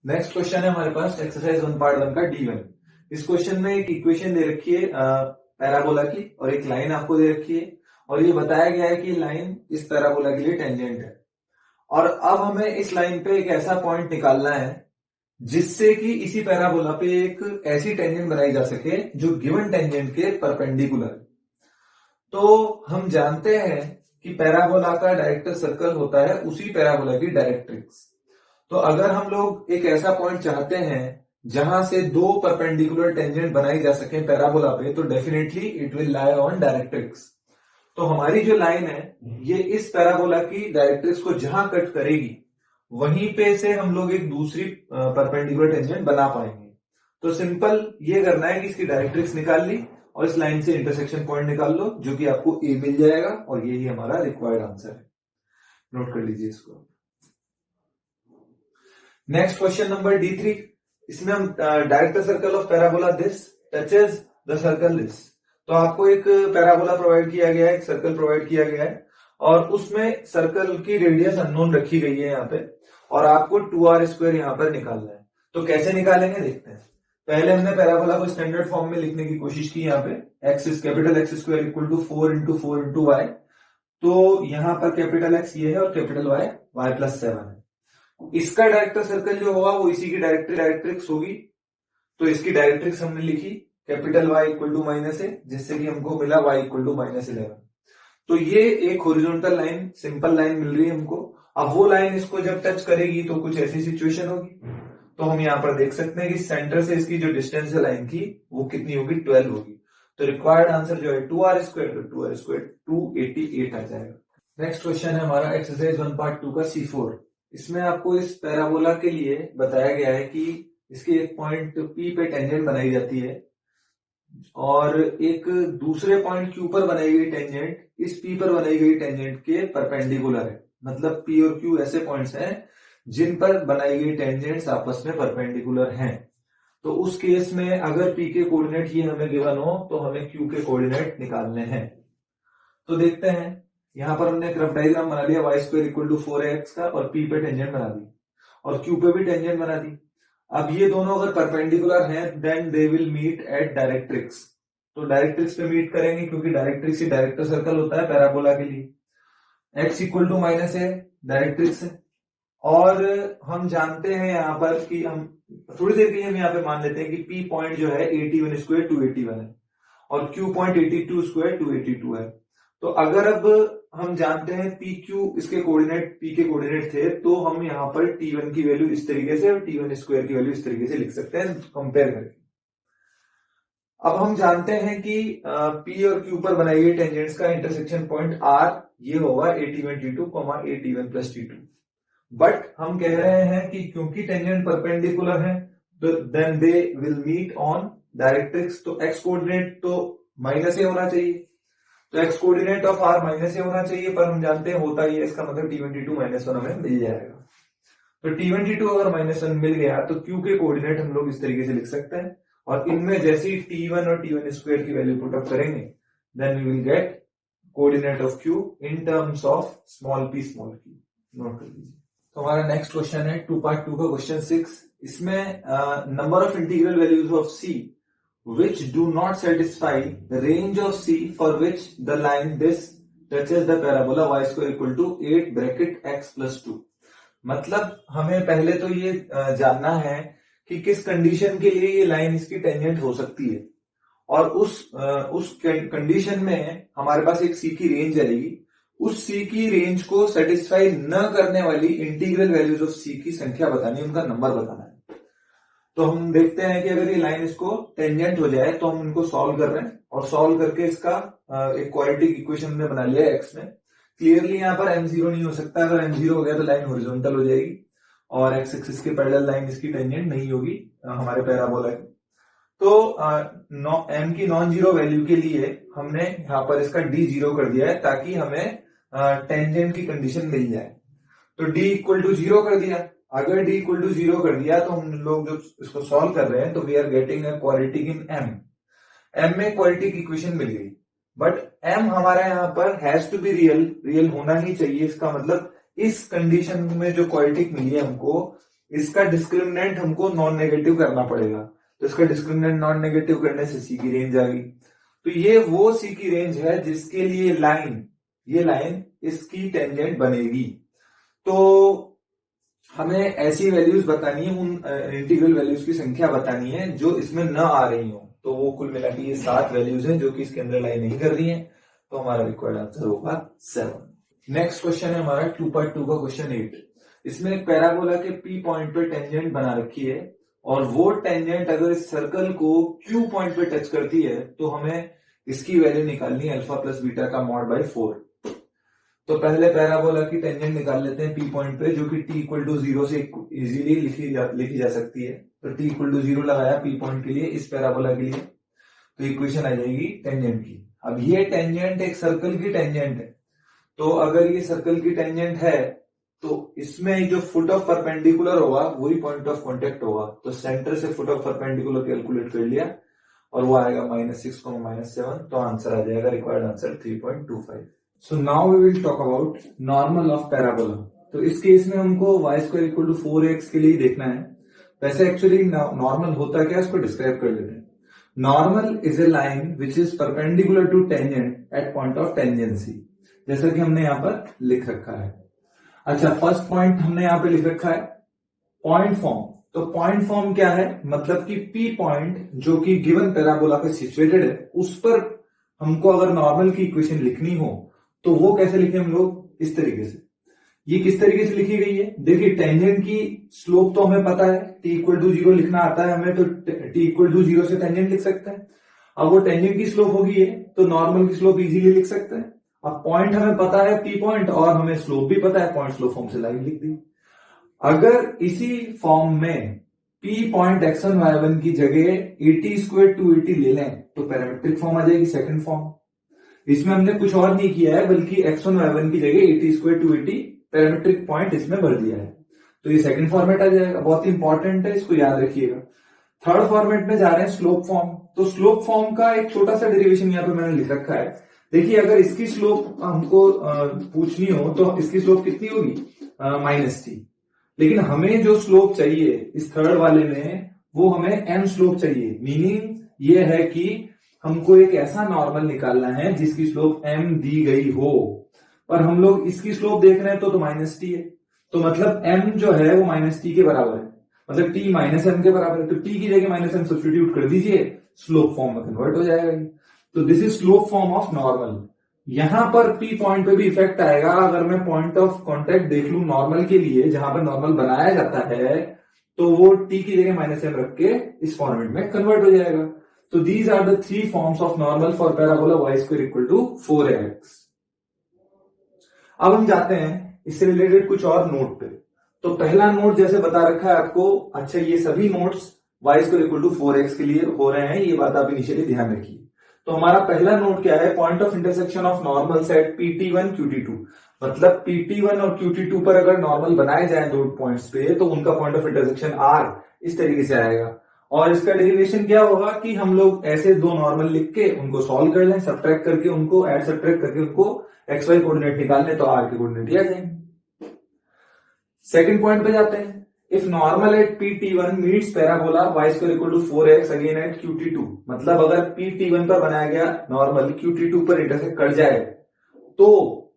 Next question है हमारे पास exercise 1.1 का D1। इस क्वेश्चन में एक इक्वेशन दे रखी है पैराबोला की और एक लाइन आपको दे रखी है और ये बताया गया है कि लाइन इस पैराबोला के लिए टेंजेंट है और अब हमें इस लाइन पे एक ऐसा पॉइंट निकालना है जिससे कि इसी पैराबोला पे एक ऐसी टेंजेंट बनाई जा सके जो गिवन टेंजेंट के परपेंडिकुलर है। तो हम जानते हैं कि पैराबोला का डायरेक्टर सर्कल होता है उसी पैराबोला की डायरेक्ट्रिक्स। तो अगर हम लोग एक ऐसा पॉइंट चाहते हैं जहां से दो परपेंडिकुलर टेंजेंट बनाई जा सके पैराबोला पे, तो definitely it will lie on directrix. तो हमारी जो लाइन है ये इस पैराबोला की डायरेक्ट्रिक्स को जहां कट करेगी वहीं पे से हम लोग एक दूसरी परपेंडिकुलर टेंजेंट बना पाएंगे। तो सिंपल ये करना है कि इसकी डायरेक्ट्रिक्स निकाल ली और इस लाइन से इंटरसेक्शन पॉइंट निकाल लो जो कि आपको ए मिल जाएगा और यही हमारा रिक्वायर्ड आंसर है। नोट कर लीजिए इसको। Next question number D3। इसमें हम director circle of parabola this touches the circle this. तो आपको एक पैराबोला प्रोवाइड किया गया है, एक सर्कल प्रोवाइड किया गया है और उसमें सर्कल की रेडियस अननोन रखी गई है यहाँ पे और आपको 2r² यहाँ पर निकालना है। तो कैसे निकालेंगे देखते हैं। पहले हमने पैराबोला को स्टैंडर्ड फॉर्म में लिखने की कोशिश की। यहाँ पे capital X² equal to 4 into 4 into Y. तो यहाँ पर कैपिटल X ये है और कैपिटल Y y+7 है। इसका डायरेक्टर सर्कल जो होगा वो इसी की डायरेक्ट्रिक्स होगी। तो इसकी डायरेक्ट्रिक्स हमने लिखी capital Y equal to -a, जिससे कि हमको मिला y इक्वल टू -11। तो ये एक हॉरिजॉन्टल लाइन, सिंपल लाइन मिल रही है हमको। अब वो लाइन इसको जब टच करेगी तो कुछ ऐसी सिचुएशन होगी। तो हम यहाँ पर देख सकते हैं कि सेंटर से इसकी जो डिस्टेंस है लाइन की वो कितनी होगी, 12 होगी। तो रिक्वायर्ड आंसर जो है 2r², तो 2r² 288 आ जाएगा। नेक्स्ट क्वेश्चन है हमारा एक्सरसाइज 1.2 का C4। इसमें आपको इस पैराबोला के लिए बताया गया है कि इसके एक पॉइंट P पे टेंजेंट बनाई जाती है और एक दूसरे पॉइंट Q पर बनाई गई टेंजेंट इस P पर बनाई गई टेंजेंट के परपेंडिकुलर है। मतलब P और Q ऐसे पॉइंट्स हैं जिन पर बनाई गई टेंजेंट्स आपस में परपेंडिकुलर हैं। तो उस केस में अगर P के कोऑर्डिनेट ये हमें गिवन हो तो हमें Q के कोऑर्डिनेट निकालने हैं। तो देखते हैं, यहां पर हमने एक रफ डायग्राम बना लिया y² इक्वल टू 4x का और P पे टेंजेंट बना दी और Q पे भी टेंजेंट बना दी। अब ये दोनों अगर परपेंडिकुलर हैं then they will meet at directrix. तो डायरेक्ट्रिक्स पे मीट करेंगे क्योंकि डायरेक्ट्रिक्स ही डायरेक्टर सर्कल होता है पैराबोला के लिए। x equal to -a directrix है और हम जानते हैं यहाँ पर कि हम थोड़ी देर के लिए हम यहाँ पे मान लेते हैं कि P पॉइंट जो है 81² 281 है और Q पॉइंट 82² 282 है। तो अगर अब हम जानते हैं PQ इसके कोऑर्डिनेट P के कोऑर्डिनेट थे तो हम यहाँ पर T1 की वैल्यू इस तरीके से और T1² की वैल्यू इस तरीके से लिख सकते हैं कंपेयर करके। अब हम जानते हैं कि P और Q पर बनाई गई टेंजेंट्स का इंटरसेक्शन पॉइंट R ये होगा A1T2, A1+T2। बट हम कह रहे हैं कि क्योंकि टेंजेंट परपेंडिकुलर है तो then they will meet on directrix. तो x कोऑर्डिनेट तो -a होना चाहिए, तो x coordinate of r -a होना चाहिए, पर हम जानते हैं होता ही है, इसका मतलब T1T2 -1 हमें मिल जाएगा। तो T1T2 अगर -1 मिल गया तो Q के कोऑर्डिनेट हम लोग इस तरीके से लिख सकते हैं और इनमें जैसे ही T1 और T1² की वैल्यू पुट अप करेंगे then we will get coordinate of Q in terms of small p small q। Note कर लीजिए। तो हमारा नेक्स्ट क्वेश्चन है 2.2 का क्वेश्चन 6। इसमें number of integral values of C which do not satisfy the range of C for which the line this touches the parabola y² equal to 8 bracket x plus 2। मतलब हमें पहले तो ये जानना है कि किस कंडीशन के लिए ये लाइन इसकी टेंजेंट हो सकती है और उस कंडीशन में हमारे पास एक C की रेंज आएगी। उस C की रेंज को सेटिस्फाई न करने वाली इंटीग्रल वैल्यूज ऑफ C की संख्या बतानी, उनका नंबर बताना है। तो हम देखते हैं कि अगर ये लाइन इसको टेंजेंट हो जाए तो हम इनको सॉल्व कर रहे हैं और सॉल्व करके इसका एक क्वाड्रेटिक इक्वेशन में बना लिया है x में। क्लियरली यहाँ पर m0 नहीं हो सकता, अगर m0 हो गया तो लाइन हॉरिजॉन्टल हो जाएगी और x एक्सिस के पैरेलल लाइन इसकी टेंजेंट नहीं होगी हमारे पैराबोला की। तो m की नॉन जीरो वैल्यू के लिए हमने यहाँ पर इसका d0 कर दिया है ताकि हमें टेंजेंट की कंडीशन मिल जाए। तो d इक्वल टू 0 कर दिया। अगर d इक्वल टू 0 कर दिया तो हम लोग जब इसको सॉल्व कर रहे हैं तो we are getting a quadratic in m में क्वाड्रेटिक इक्वेशन मिल गई। बट m हमारा यहाँ पर हैज टू बी रियल होना ही चाहिए। इसका मतलब इस कंडीशन में जो क्वाड्रेटिक मिली है हमको इसका डिस्क्रिमिनेंट हमको नॉन नेगेटिव करना पड़ेगा। तो इसका डिस्क्रिमिनेंट नॉन नेगेटिव करने से सी की रेंज आ गई। तो ये वो सी की रेंज है जिसके लिए ये लाइन इसकी टेंजेंट बनेगी। तो हमें ऐसी वैल्यूज बतानी है, उन इंटीग्रल वैल्यूज की संख्या बतानी है जो इसमें न आ रही हो। तो वो कुल मिला के ये 7 वैल्यूज हैं जो कि इसके अंदर लाइन नहीं कर रही हैं। तो हमारा रिक्वायर्ड आंसर होगा 7। नेक्स्ट क्वेश्चन है हमारा 2.2 का क्वेश्चन 8। इसमें एक पैराबोला के पी पॉइंट पे टेंजेंट बना रखी है और वो टेंजेंट अगर इस सर्कल को क्यू पॉइंट पे टच करती है तो हमें इसकी वैल्यू निकालनी है अल्फा प्लस बीटा का मॉड बाई 4। तो पहले पैराबोला की टेंजेंट निकाल लेते हैं पी पॉइंट पे, जो कि t इक्वल टू 0 से इजीली लिखी जा सकती है। तो t इक्वल टू 0 लगाया पी पॉइंट के लिए इस पैराबोला के लिए, तो इक्वेशन आ जाएगी टेंजेंट की। अब ये टेंजेंट एक सर्कल की टेंजेंट है, तो अगर ये सर्कल की टेंजेंट है तो इसमें जो फुट ऑफ परपेंडिकुलर होगा वही पॉइंट ऑफ कॉन्टेक्ट होगा। तो सेंटर से फुट ऑफ परपेंडिकुलर कैलकुलेट कर लिया और वो आएगा -6, -7। तो आंसर आ जाएगा required answer 3.25। So now we will talk about normal of parabola. तो इस केस में हमको y² इक्वल टू 4x के लिए देखना है। वैसे एक्चुअली नॉर्मल होता क्या, इसको डिस्क्राइब कर लेते हैं। Normal is a line which is perpendicular to tangent at point of tangency, जैसा कि हमने यहां पर लिख रखा है। अच्छा, फर्स्ट पॉइंट हमने यहां पे लिख रखा है पॉइंट फॉर्म। तो पॉइंट फॉर्म क्या है, मतलब कि पी पॉइंट जो कि गिवन पैराबोला पे सिचुएटेड है उस पर हमको अगर नॉर्मल की इक्वेशन लिखनी हो तो वो कैसे लिखे हम लोग, इस तरीके से। ये किस तरीके से लिखी गई है, देखिए टेंजेंट की स्लोप तो हमें पता है, t इक्वल टू 0 लिखना आता है हमें, तो t इक्वल टू 0 से टेंजेंट लिख सकते हैं। अब वो टेंजेंट की स्लोप होगी है तो नॉर्मल की स्लोप इजीली लिख सकते हैं। अब पॉइंट हमें पता है पी पॉइंट, और हमें स्लोप भी पता है, पॉइंट स्लोप फॉर्म से लाइन लिख दी। अगर इसी फॉर्म में पी पॉइंट x1 y1 की जगह 80² 280 ले लें तो पैरामेट्रिक फॉर्म आ जाएगी, सेकंड फॉर्म। इसमें हमने कुछ और नहीं किया है, बल्कि x1 y1 की जगह 80² 280 पैरामेट्रिक पॉइंट इसमें भर दिया है। तो ये सेकंड फॉर्मेट आ जाएगा, बहुत ही इंपॉर्टेंट है, इसको याद रखिएगा। थर्ड फॉर्मेट में जा रहे हैं स्लोप फॉर्म। तो स्लोप फॉर्म का एक छोटा सा डेरिवेशन यहाँ पे मैंने लिख रखा है। देखिए, अगर इसकी स्लोप हमको पूछनी हो तो इसकी स्लोप कितनी होगी, -t। लेकिन हमें जो स्लोप चाहिए इस थर्ड वाले में, वो हमें m स्लोप चाहिए। मीनिंग ये है कि हमको एक ऐसा नॉर्मल निकालना है जिसकी स्लोप m दी गई हो, पर हम लोग इसकी स्लोप देख रहे हैं तो -t है। तो मतलब m जो है वो -t के बराबर है, मतलब t -m के बराबर है। तो t की जगह -m सब्स्टिट्यूट कर दीजिए, स्लोप फॉर्म में कन्वर्ट हो जाएगा। तो this is slope form of normal. यहां पर पी पॉइंट पे भी इफेक्ट आएगा। अगर मैं पॉइंट ऑफ कांटेक्ट देख लूं नॉर्मल के लिए, जहां पर नॉर्मल बनाया जाता है, तो वो t की जगह -m रख के इस फॉर्मेट में कन्वर्ट हो जाएगा। तो these are the 3 forms of normal for parabola y² equal to 4x। अब हम जाते हैं इससे रिलेटेड कुछ और नोट पे। तो पहला नोट जैसे बता रखा है आपको, अच्छा ये सभी notes y² equal to 4x के लिए हो रहे हैं, ये बात आप इनिशियली ध्यान रखिए। तो हमारा पहला नोट क्या है, point of intersection of normal at PT1 QT2। मतलब PT1 और QT2 पर अगर नॉर्मल बनाए जाए दो पॉइंट्स पे, तो उनका पॉइंट ऑफ इंटरसेक्शन R इस तरीके से आएगा। और इसका डेरिवेशन क्या होगा कि हम लोग ऐसे दो नॉर्मल लिख के उनको सॉल्व कर लें, सब्ट्रैक्ट करके उनको ऐड सब्ट्रैक्ट करके उनको XY कोऑर्डिनेट निकाल लें, तो R के कोऑर्डिनेट ही आ जाएंगे। सेकंड पॉइंट पे जाते हैं। If normal at PT1 meets parabola y² equal to 4x again at QT2। मतलब अगर PT1 पर बनाया गया नॉर्मल QT2 पर इंटरसेक्ट कर जाए, तो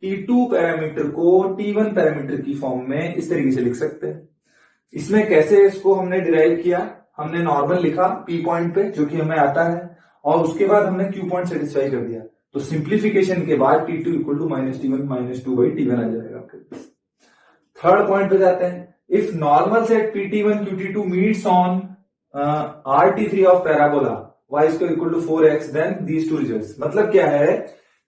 T2 पैरामीटर को T1 पैरामीटर की फॉर्म में इस तरीके से लिख सकते हैं। इसमें कैसे इसको हमने डिराइव किया, हमने नॉर्मल लिखा P पॉइंट पे जो कि हमें आता है, और उसके बाद हमने Q पॉइंट सेटिस्फाई कर दिया। तो सिंप्लीफिकेशन के बाद T2 equal to -T1 -2/T1 आ जाएगा आपके। थर्ड पॉइंट पे जाते हैं। If normal set PT1 QT2 meets on RT3 of parabola y² equal to 4x, then these two results. मतलब क्या है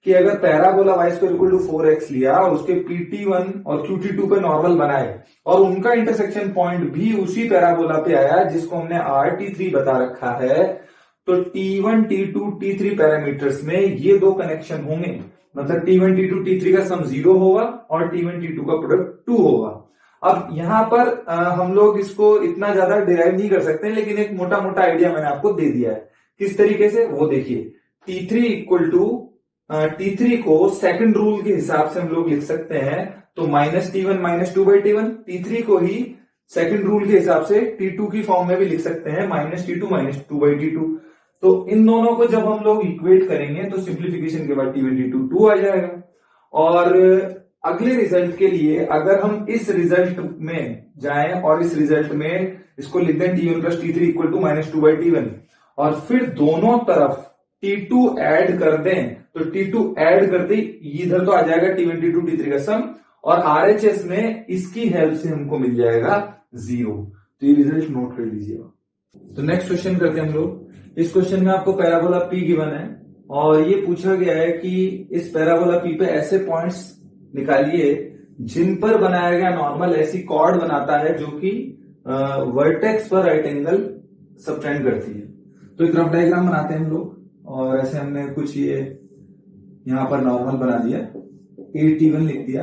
कि अगर parabola y² equal to 4x लिया और उसके PT1 और QT2 पे नॉर्मल बनाए और उनका इंटरसेक्शन पॉइंट भी उसी पैराबोला पे आया जिसको हमने RT3 बता रखा है, तो T1 T2 T3 पैरामीटर्स में ये दो कनेक्शन होंगे। मतलब T1 T2 T3 का सम 0 होगा और T1 T2 का प्रोडक्ट 2 होगा। अब यहां पर हम लोग इसको इतना ज्यादा डिराइव नहीं कर सकते, लेकिन एक मोटा मोटा आइडिया मैंने आपको दे दिया है। किस तरीके से वो देखिए। T3 इक्वल टू T3 को सेकंड रूल के हिसाब से हम लोग लिख सकते हैं, तो -T1 -2/T1। T3 को ही सेकंड रूल के हिसाब से T2 की फॉर्म में भी लिख सकते हैं -T2 -2/T2। तो इन दोनों को जब हम लोग इक्वेट करेंगे तो सिंप्लीफिकेशन के बाद T1T2 2 आ जाएगा। और अगले रिजल्ट के लिए अगर हम इस रिजल्ट में जाएं और इस रिजल्ट में इसको लिख दें T1 + T3 = -2/T1 और फिर दोनों तरफ T2 ऐड कर दें तो T2 ऐड करते इधर तो आ जाएगा T1T2 T3 का सम और RHS में इसकी हेल्प से हमको मिल जाएगा 0। तो ये रिजल्ट नोट कर लीजिएगा। तो नेक्स्ट क्वेश्चन करते हैं हम लोग। इस क्वेश्चन में आपको पैराबोला P गिवन है और ये पूछा गया है कि इस पैराबोला P पे ऐसे पॉइंट्स निकालिए जिन पर बनाया गया नॉर्मल ऐसी कॉर्ड बनाता है जो कि वर्टेक्स पर राइट एंगल सबटेंड करती है। तो एक रफ डायग्राम बनाते हैं हम लोग और ऐसे हमने कुछ ये यहां पर नॉर्मल बना दिया, AT1 लिख दिया।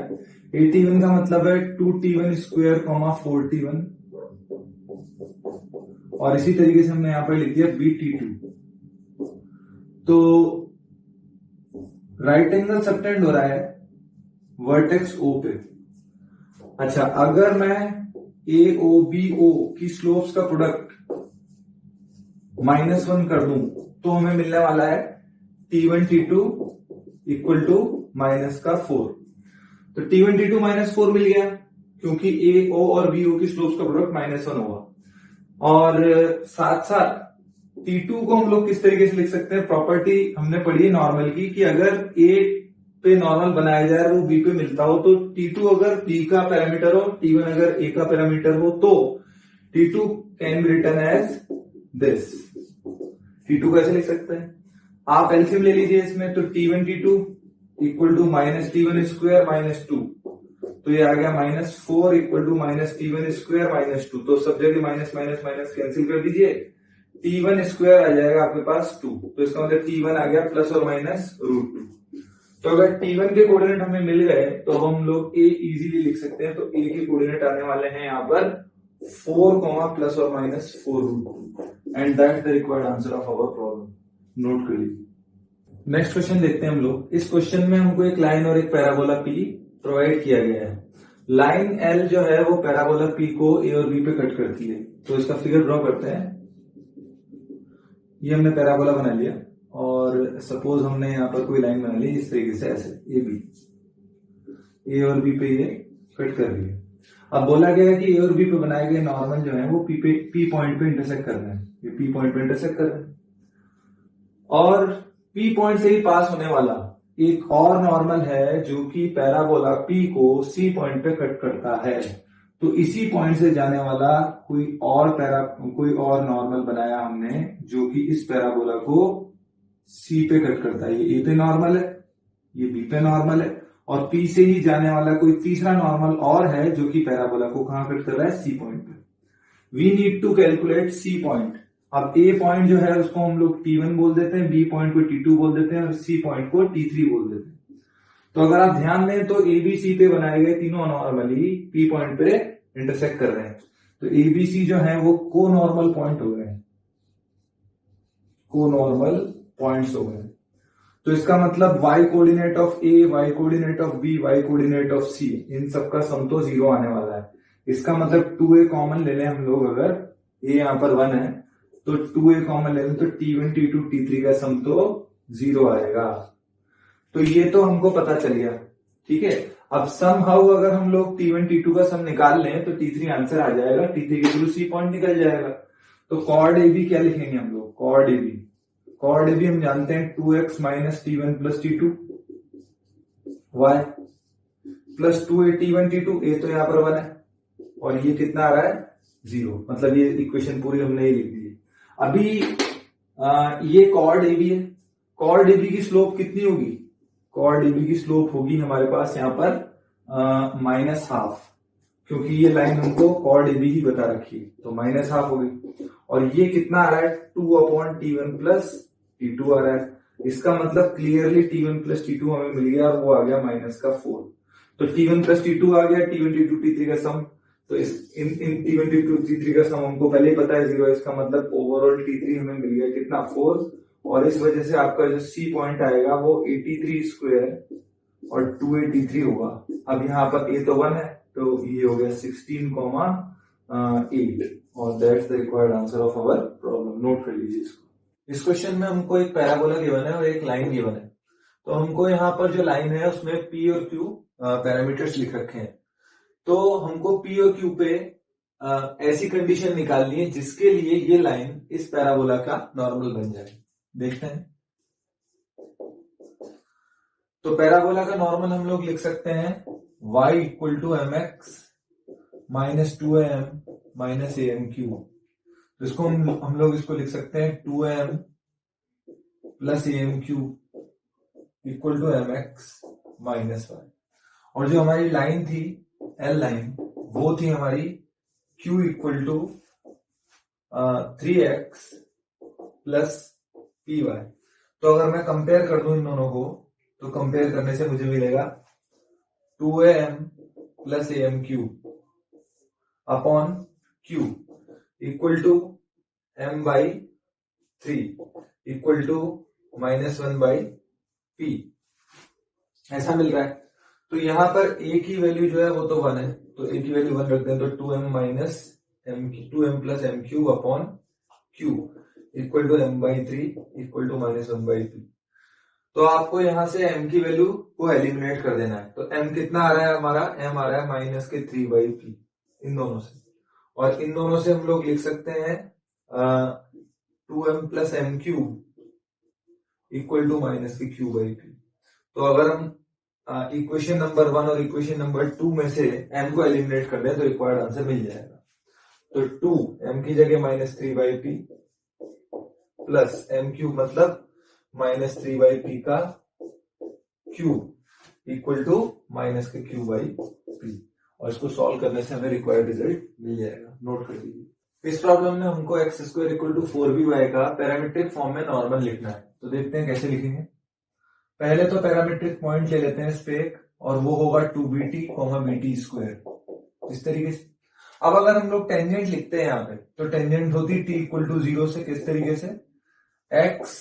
AT1 का मतलब है 2T1², 4T1 और इसी तरीके से हमने यहां पर लिख दिया BT2। तो राइट एंगल सबटेंड हो रहा है वर्टेक्स O पे। अच्छा, अगर मैं AOBO की स्लोप्स का प्रोडक्ट -1 कर दूं तो हमें मिलने वाला है T1T2 = -4। तो T1T2 -4 मिल गया क्योंकि AO और BO की स्लोप्स का प्रोडक्ट -1 होगा। और साथ साथ T2 को हम लोग किस तरीके से लिख सकते हैं, प्रॉपर्टी हमने पढ़ी है नॉर्मल की कि अगर A पे नॉर्मल बनाया जाए और वो B पे मिलता हो तो T2 अगर B का पैरामीटर हो, T1 अगर A का पैरामीटर हो तो T2 can be written as this. T2 कैसे लिख सकते हैं, आप एलसीएम ले लीजिए इसमें। तो T1T2 = -T1² - 2। तो ये आ गया -4 = -T1² - 2। तो सब जगह माइनस माइनस माइनस कैंसिल कर दीजिए, T1² आ जाएगा आपके पास 2। तो इसका मतलब T1 आ गया ±√2। तो अगर T1 के कोऑर्डिनेट हमें मिल गए तो हम लोग A इजीली लिख सकते हैं। तो A के कोऑर्डिनेट आने वाले हैं यहाँ पर 4, ±4√2 and that's the required answer of our problem. Note कर लीजिए। नेक्स्ट क्वेश्चन देखते हैं हम लोग। इस क्वेश्चन में हमको एक लाइन और एक पैराबोला P प्रोवाइड किया गया है। लाइन L जो है वो पैराबोला P को A और B पे कट करती है। तो इसका फिगर ड्रॉ करते हैं। ये हमने पैराबोला बना लिया और सपोज हमने यहाँ पर कोई लाइन बना ली इस तरीके से, ऐसे A और B पे ये कट कर रही है। अब बोला गया है कि A और B पे बनाए गए नॉर्मल जो है वो P पॉइंट पे इंटरसेक्ट कर रहे हैं। ये P पॉइंट पे इंटरसेक्ट कर रहे हैं और P पॉइंट से ही पास होने वाला एक और नॉर्मल है जो कि पैराबोला P को C पॉइंट पे कट करता है। तो इसी पॉइंट से जाने वाला कोई और नॉर्मल बनाया हमने जो कि इस पैराबोला को C पे कट करता है। ये A पे नॉर्मल है, ये B पे नॉर्मल है और P से ही जाने वाला कोई तीसरा नॉर्मल और है जो कि पैराबोला को कहां कट कर रहा है, C पॉइंट पे। We need to calculate C point. अब A पॉइंट जो है उसको हम लोग T1 बोल देते हैं, B पॉइंट को T2 बोल देते हैं और C पॉइंट को T3 बोल देते हैं। तो अगर आप ध्यान दें तो ABC पे बनाए गए तीनों नॉर्मली P पॉइंट पे इंटरसेक्ट कर रहे हैं। तो ABC जो है वो को नॉर्मल पॉइंट हो गए, को नॉर्मल पॉइंट्स हो गए। तो इसका मतलब y coordinate of A, y coordinate of B, y coordinate of C, इन सबका सम तो 0 आने वाला है। इसका मतलब 2A कॉमन ले लें हम लोग। अगर A यहाँ पर 1 है तो 2A कॉमन ले लें तो T1 T2 T3 का सम तो 0 आएगा। तो ये तो हमको पता चल गया, ठीक है। अब सम हाउ अगर हम लोग T1 T2 का सम निकाल लें तो T3 आंसर आ जाएगा, T3 के थ्रू C पॉइंट निकल जाएगा। तो कॉर्ड AB क्या लिखेंगे हम लोग, कॉर्ड AB हम जानते हैं 2x - T1 + T2 y plus 2A T1 T2। A तो यहाँ पर 1 है और ये कितना आ रहा है, 0। मतलब ये इक्वेशन पूरी हमने ही लिख दी है। अभी ये कॉर्ड AB है। कॉर्ड AB की स्लोप कितनी होगी, कॉर्ड AB की स्लोप होगी हमारे पास यहाँ पर -½ क्योंकि ये लाइन हमको कॉर्ड AB ही बता रखी है। तो -½ होगी और ये कितना आ रहा है, 2/T1 + T2 आ रहा है। इसका मतलब क्लियरली T1 + T2 हमें मिल गया और वो आ गया -4। तो T1 + T2 आ गया, T1 T2 T3 का सम। तो इन T1 T2 T3 का सम हमको पहले ही पता है 0। इसका मतलब ओवरऑल T3 हमें मिल गया कितना, 4। और इस वजह से आपका जो C पॉइंट आएगा वो 83² और 2A T3 होगा। अब यहाँ पर A तो 1 है तो ये हो गया 16, 8 और that's the required answer of our problem. Note कर लीजिए इसको। इस क्वेश्चन में हमको एक पैराबोला गिवन है और एक लाइन गिवन है। तो हमको यहाँ पर जो लाइन है उसमें P और Q पैरामीटर्स लिख रखे हैं। तो हमको P और Q पे ऐसी कंडीशन निकालनी है जिसके लिए ये लाइन इस पैराबोला का नॉर्मल बन जाए। देखते हैं। तो पैराबोला का नॉर्मल हम लोग लिख सकते हैं y equal to mx minus 2m minus amq। तो इसको हम लोग इसको लिख सकते हैं 2m plus amq equal to mx minus y। और जो हमारी लाइन थी L लाइन वो थी हमारी q equal to 3x plus py। तो अगर मैं कंपेयर कर दूं इन दोनों को तो कंपेयर करने से मुझे मिलेगा 2am plus amq upon q equal to m by 3 equal to minus 1 by p। ऐसा मिल रहा है। तो यहां पर a की वैल्यू जो है वो तो 1 है, तो a की वैल्यू 1 रख दें तो 2m minus m plus m cube upon q equal to m by 3 equal to minus 1 by p। तो आपको यहां से m की वैल्यू को एलिमिनेट कर देना है। तो m कितना आ रहा है हमारा, m आ रहा है माइनस के 3 बाई p इन दोनों से। और इन दोनों से हम लोग लिख सकते हैं 2m plus m cube equal to minus K q by p। तो अगर हम इक्वेशन नंबर 1 और इक्वेशन नंबर 2 में से m को एलिमिनेट कर दें तो रिक्वायर्ड आंसर मिल जाएगा। तो 2 m की जगह minus 3 by p plus m cube मतलब माइनस 3 बाई p का क्यूब इक्वल टू माइनस के क्यूब बाई p। और इसको सॉल्व करने से हमें रिक्वायर्ड रिजल्ट मिल जाएगा। नोट कर लीजिए। इस प्रॉब्लम में हमको x square equal to 4by का पैरामीट्रिक फॉर्म में नॉर्मल लिखना है। तो देखते हैं कैसे लिखेंगे। पहले तो पैरामीट्रिक पॉइंट ले लेते हैं इस पे एक, और वो होगा 2bt, bt स्क्वायर इस तरीके से। अब अगर हम लोग टेंजेंट लिखते हैं यहाँ पे तो टेंजेंट होती है t इक्वल टू 0 से, किस तरीके से x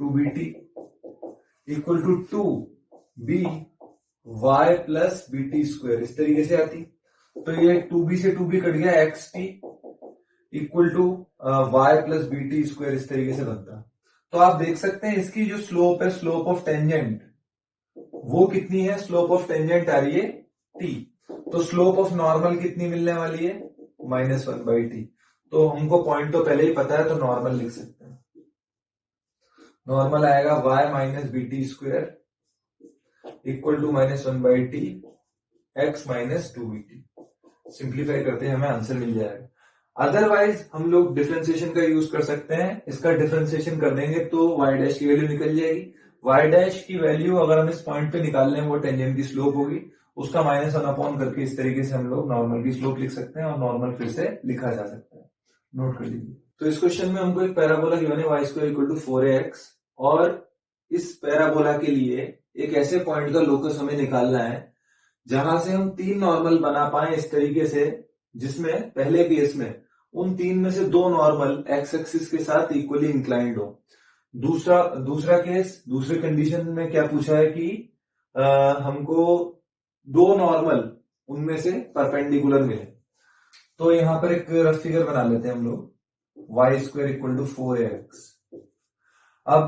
2bt equal to 2b y plus bt square इस तरीके से आती। तो ये 2b से 2b कट गया, xt equal to y plus bt square इस तरीके से बनता। तो आप देख सकते हैं इसकी जो स्लोप है, स्लोप ऑफ टेंजेंट वो कितनी है, स्लोप ऑफ टेंजेंट आ रही है t। तो स्लोप ऑफ नॉर्मल कितनी मिलने वाली है, माइनस 1 बाई टी। तो हमको पॉइंट तो पहले ही पता है तो नॉर्मल लिख सकते हैं। नॉर्मल आएगा y minus bt square equal to minus 1 by T x minus 2bt। Simplify करते हैं हमें आंसर मिल जाएगा। अदरवाइज हम लोग डिफरेंशिएशन का यूज कर सकते हैं। इसका डिफरेंशिएशन कर देंगे तो y डैश की वैल्यू निकल जाएगी। y डैश की वैल्यू अगर हम इस पॉइंट पे निकाल लें वो टेंजेंट की स्लोप होगी, उसका माइनस 1 अपॉन करके इस तरीके से हम लोग नॉर्मल की स्लोप लिख सकते हैं और नॉर्मल फिर से लिखा जा सकता है। नोट कर लीजिए। तो इस क्वेश्चन में हमको एक पैराबोला गिवन है y square equal to 4ax, और इस पैराबोला के लिए एक ऐसे पॉइंट का लोकस हमें निकालना है जहां से हम 3 नॉर्मल बना पाए इस तरीके से, जिसमें पहले केस में उन 3 में से 2 नॉर्मल एक्स एक्सिस के साथ इक्वली इंक्लाइंड हो। दूसरा केस, दूसरे कंडीशन में क्या पूछा है कि हमको 2 नॉर्मल उनमें से परपेंडिकुलर मिले। तो यहां पर एक रफ फिगर बना लेते हैं हम लोग, y square equal to 4ax। अब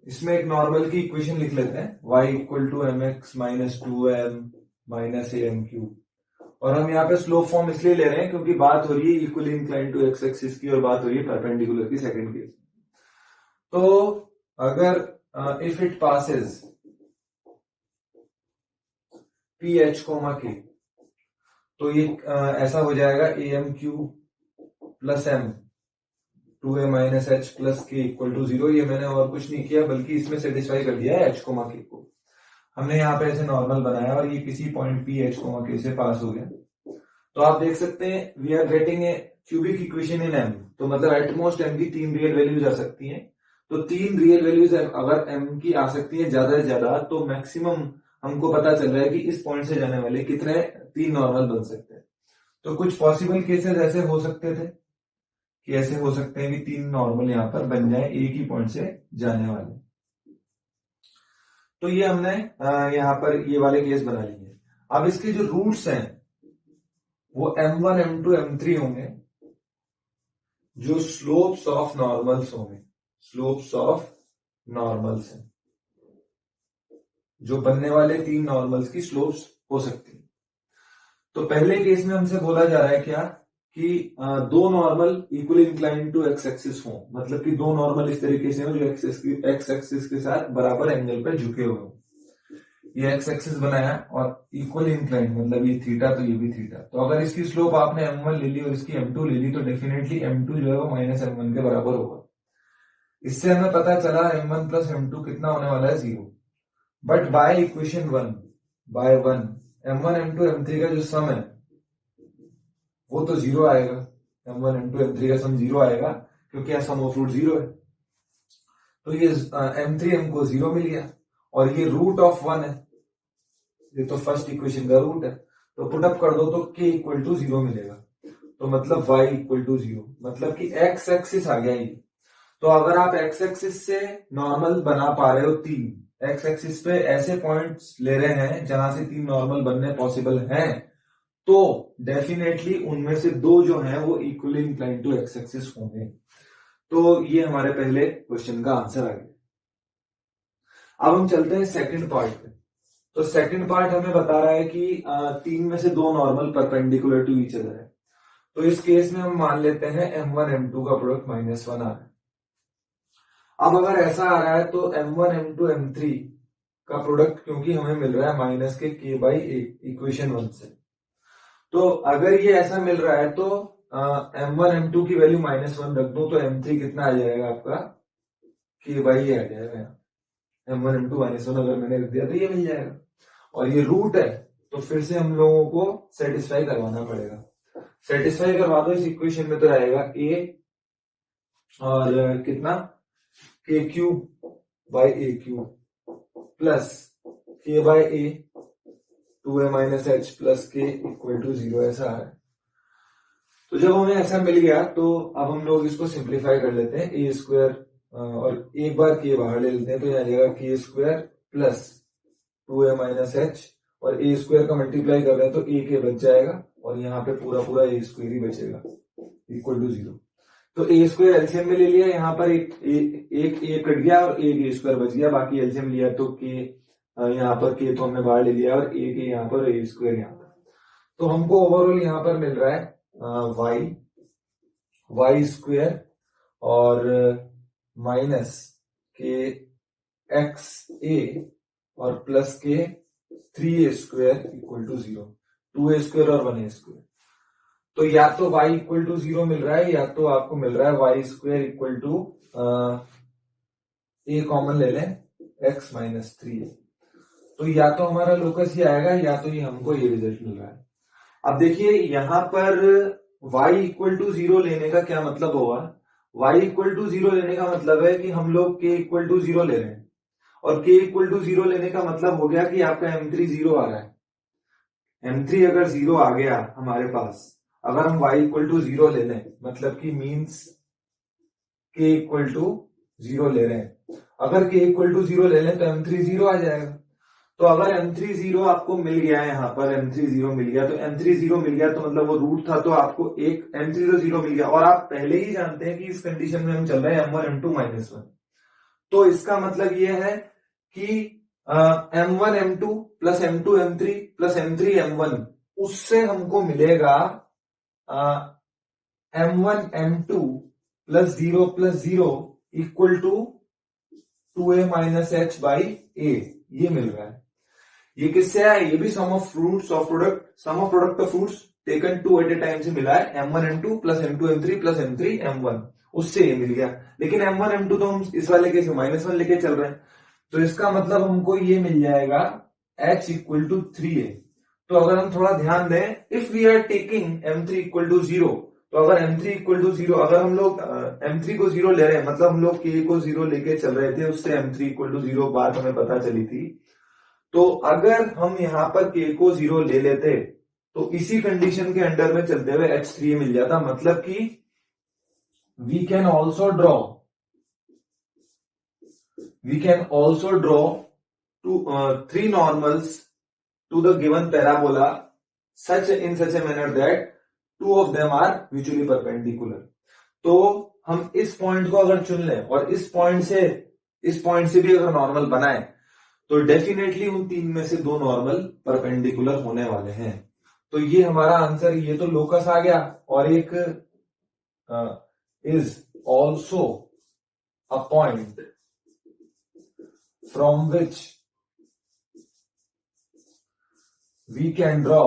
इसमें एक नॉर्मल की इक्वेशन लिख लेते हैं, y equal to mx minus 2m minus am cube. और हम यहाँ पे स्लोप फॉर्म इसलिए ले रहे हैं क्योंकि बात हो रही है equally inclined to X axis की और बात हो रही है परपेंडिकुलर की सेकंड केस। तो अगर if it passes P H coma के, तो ये ऐसा हो जाएगा am cube plus m 2a minus H plus के इक्वल टू 0। ये मैंने और कुछ नहीं किया बल्कि इसमें सेटिस्फाई कर दिया है एच कोमा के को। हमने यहाँ पे ऐसे नॉर्मल बनाया और ये किसी पॉइंट पी एच कोमा के से पास हो गया। तो आप देख सकते हैं we are getting a cubic equation in m। तो मतलब एटमोस्ट m की 3 रियल वैल्यूज आ सकती हैं। तो 3 रियल वैल्यूज अगर m की आ सकती है ज्यादा से ज्यादा, तो मैक्सिमम हमको पता चल रहा है कि इस पॉइंट से जाने वाले कितने 3 नॉर्मल बन सकते हैं। तो कुछ पॉसिबल केसेस ऐसे हो सकते थे कि ऐसे हो सकते हैं कि 3 नॉर्मल यहां पर बन जाए एक ही पॉइंट से जाने वाले। तो ये हमने यहां पर ये वाले केस बना लिए। अब इसके जो रूट्स हैं वो M1 M2 M3 होंगे जो स्लोप्स ऑफ नॉर्मल्स होंगे, स्लोप्स ऑफ नॉर्मल्स हैं, जो बनने वाले 3 नॉर्मल्स की स्लोप्स हो सकती है। तो पहले केस में हमसे बोला जा रहा है क्या कि दो normal equally inclined to X axis हो, मतलब कि दो नॉर्मल इस तरीके से हो जो एक्स एक्सिस के साथ बराबर एंगल पर झुके हुए हो। ये एक्स एक्सिस बनाया और इक्वल इंक्लाइंड, मतलब ये थीटा तो ये भी थीटा। तो अगर इसकी स्लोप आपने m1 ले ली और इसकी m2 ले ली तो डेफिनेटली m2 जो है वो माइनस m1 के बराबर होगा। इससे हमें पता चला m1 प्लस m2 कितना होने वाला है, 0। But by equation 1 bye 1 m1 m2 m3 का जो सम है वो तो 0 आएगा। m1 m2 m3 का सम 0 आएगा क्योंकि यह सम ऑफ रूट 0 है। तो ये m3 हमको 0 मिल गया और ये रूट ऑफ 1 है, ये तो फर्स्ट इक्वेशन का रूट है। तो पुटअप कर दो तो k इक्वल टू 0 मिलेगा। तो मतलब y इक्वल टू 0, मतलब कि x एक्सिस आ गया ये। तो अगर आप x एक्सिस से नॉर्मल बना पा रहे हो 3, x एक्सिस पे ऐसे पॉइंट्स ले रहे हैं जहां से 3 नॉर्मल बनने पॉसिबल हैं, तो डेफिनेटली उनमें से 2 जो हैं वो equally inclined to x axis होंगे। तो ये हमारे पहले क्वेश्चन का आंसर आ गया। अब हम चलते हैं सेकंड पार्ट पे। तो सेकंड पार्ट हमें बता रहा है कि 3 में से 2 normal perpendicular to each other है। तो इस केस में हम मान लेते हैं m1 m2 का प्रोडक्ट -1 आ रहा है। अब अगर ऐसा आ रहा है तो m1 m2 m3 का प्रोडक्ट क्योंकि हमें मिल रहा है माइनस के k/a इक्वेशन 1 से, तो अगर ये ऐसा मिल रहा है तो m1 m2 की वैल्यू -1 रख दूं तो m3 कितना आ जाएगा आपका, k/a आ जाएगा। m1 m2 -1 अगर मैंने रख दिया तो ये मिल जाएगा। और ये रूट है तो फिर से हम लोगों को सेटिस्फाई करवाना पड़ेगा। सेटिस्फाई करवा दो इस इक्वेशन में तो आएगा a और कितना k³ plus k/a 2a - h plus k equal to 0 ऐसा है। तो जब हमें ऐसा मिल गया तो अब हम लोग इसको सिंप्लीफाई कर लेते हैं। a² और एक बार k बाहर ले लेते हैं तो यहाँ जाएगा k² प्लस 2a - h और a² का मल्टीप्लाई कर रहे हैं तो a बच जाएगा और यहाँ पे पूरा पूरा a² ही बचेगा इक्वल टू 0। तो a² एलसीएम में ले लिया, यहाँ पर एक a कट गया और एक a² बच गया, बाकी एलसीएम लिया तो k यहाँ पर k तो हमने बाहर ले लिया और a के यहाँ पर a² यहाँ पर। तो हमको ओवरऑल यहाँ पर मिल रहा है y² और माइनस के xa और प्लस के 3a² इक्वल टू 0, 2a² और 1a²। तो या तो y इक्वल टू 0 मिल रहा है या तो आपको मिल रहा है y² equal to a common ले लें x - 3a। तो या तो हमारा लोकस ये आएगा या तो ये हमको ये रिजल्ट मिल रहा है। अब देखिए यहां पर y इक्वल टू 0 लेने का क्या मतलब होगा, y इक्वल टू 0 लेने का मतलब है कि हम लोग k इक्वल टू 0 ले रहे हैं और k इक्वल टू 0 लेने का मतलब हो गया कि आपका m3 0 आ रहा है। m3 अगर 0 आ गया हमारे पास, अगर हम y इक्वल टू 0 ले लें मतलब कि मीन्स k इक्वल टू 0 ले रहे हैं, अगर k इक्वल टू 0 ले लें तो m3 0 आ जाएगा। तो अगर m3 0 आपको मिल गया है, यहाँ पर m3 0 मिल गया तो m3 0 मिल गया तो मतलब वो रूट था तो आपको एक m3 0 मिल गया। और आप पहले ही जानते हैं कि इस कंडीशन में हम चल रहे हैं m1 m2 -1। तो इसका मतलब ये है कि m1 m2 plus m2 m3 plus m3 m1 उससे हमको मिलेगा m1 m2 plus 0 plus 0 equal to 2a - h by a, ये मिल रहा है। ये किससे है, ये भी some of fruits of product, some of product of fruits taken 2 at a time से मिला है, m1 m2 plus m2 m3 plus m3 m1, उससे ये मिल गया। लेकिन m1 m2 तो हम इस वाले केस में -1 लेके चल रहे हैं, तो इसका मतलब हमको ये मिल जाएगा h इक्वल टू 3a। तो अगर हम थोड़ा ध्यान दें, if we are taking m3 equal to 0, तो अगर m3 इक्वल टू 0, अगर हम लोग m3 को 0 ले रहे हैं मतलब हम लोग k को 0 लेके चल रहे थे, उससे m3 इक्वल टू 0 बात हमें पता चली थी। तो अगर हम यहां पर k को 0 ले लेते तो इसी कंडीशन के अंडर में चलते हुए h3 मिल जाता, मतलब कि we can also draw two 3 normals to the given parabola in such a manner that two of them are mutually perpendicular. तो हम इस पॉइंट को अगर चुन लें और इस पॉइंट से भी अगर नॉर्मल बनाए तो डेफिनेटली उन तीन में से दो नॉर्मल परपेंडिकुलर होने वाले हैं। तो ये हमारा आंसर, ये तो लोकस आ गया, और एक is also a point from which we can draw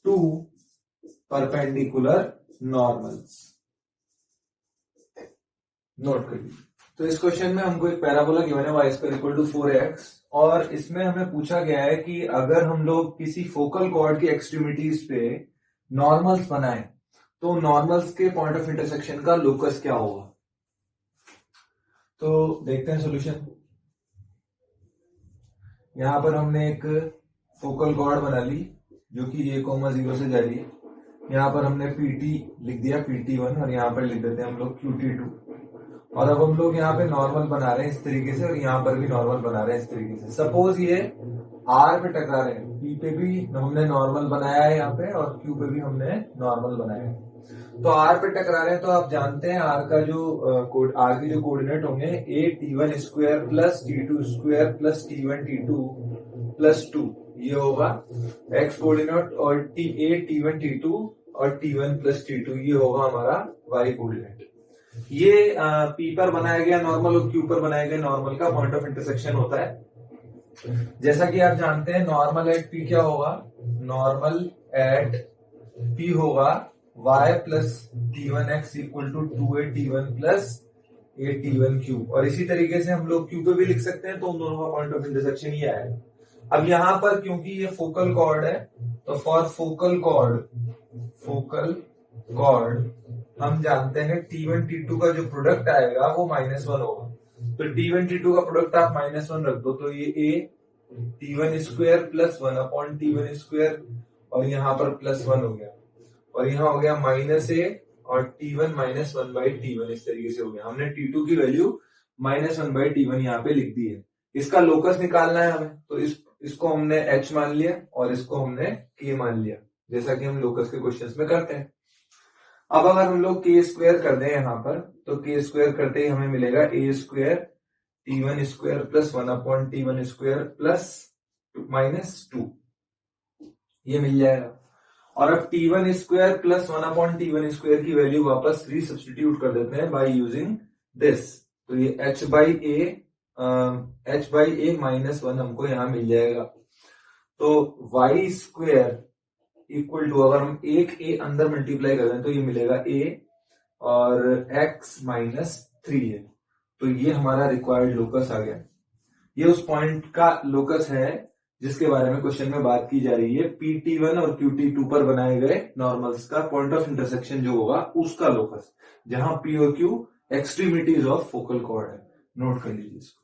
two perpendicular normals. Note करिए। तो इस क्वेश्चन में हमको एक पैराबोला गिवन है y² = 4x, और इसमें हमें पूछा गया है कि अगर हम लोग किसी फोकल कॉर्ड की एक्सट्रीमिटीज पे नॉर्मल्स बनाएं तो नॉर्मल्स के पॉइंट ऑफ इंटरसेक्शन का लोकस क्या होगा। तो देखते हैं सॉल्यूशन। यहां पर हमने एक फोकल कॉर्ड बना ली जो कि a,0 से जा रही है। यहां पर हमने PT लिख दिया, PT1, और यहां पर लिख देते हैं हम लोग QT2। और अब हम लोग यहाँ पे नॉर्मल बना रहे हैं इस तरीके से, और यहाँ पर भी नॉर्मल बना रहे हैं इस तरीके से। सपोज ये R पे टकरा रहे हैं, P पे भी हमने नॉर्मल बनाया है यहाँ पे, और Q पे भी हमने नॉर्मल बनाया है। तो R पे टकरा रहे हैं तो आप जानते हैं R की जो कोऑर्डिनेट होंगे a_t1² + t2² + t1t2 + 2, ये होगा x कोऑर्डिनेट, और a_t1 t2 और t1 + t2 ये होगा हमारा y कोऑर्डिनेट। ये P पर बनाया गया नॉर्मल और Q पर बनाया गया नॉर्मल का पॉइंट ऑफ इंटरसेक्शन होता है। जैसा कि आप जानते हैं नॉर्मल एट P क्या होगा, नॉर्मल एट P होगा y + t1x = 2a_t1 + a_t1q, और इसी तरीके से हम लोग Q पे भी लिख सकते हैं। तो उन दोनों का पॉइंट ऑफ इंटरसेक्शन ये है। अब यहां पर क्योंकि ये फोकल कॉर्ड है, तो फॉर फोकल कॉर्ड हम जानते हैं T1 T2 का जो प्रोडक्ट आएगा वो -1 होगा। तो T1 T2 का प्रोडक्ट आप -1 रख दो, तो ये a_t1² + 1/t1², और यहाँ पर +1 हो गया, और यहाँ हो गया -a और T1 -1/t1, इस तरीके से हो गया। हमने T2 की वैल्यू -1/t1 यहाँ पे लिख दी है। इसका लोकस निकालना है हमें, तो इसको हमने h मान लिया और इसको हमने k मान लिया, जैसा कि हम लोकस के क्वेश्चंस में करते हैं। अब अगर हम लोग k² कर दें यहाँ पर, तो k² करते ही हमें मिलेगा a² t1² + 1/t1² + -2, ये मिल जाएगा। और अब t1² + 1/t1² की वैल्यू वापस रीसब्स्टिट्यूट कर देते हैं बाय यूजिंग दिस, तो ये h/a -1 हमको यहां मिल जाएगा। तो y² इक्वल टू, अगर हम एक a अंदर मल्टीप्लाई कर दें तो ये मिलेगा a, और x -3 है। तो ये हमारा रिक्वायर्ड लोकस आ गया। ये उस पॉइंट का लोकस है जिसके बारे में क्वेश्चन में बात की जा रही है। PT1 और QT2 पर बनाए गए नॉर्मल्स का पॉइंट ऑफ इंटरसेक्शन जो होगा उसका लोकस, जहां P और Q extremities of focal cord है। नोट कर लीजिए इसको।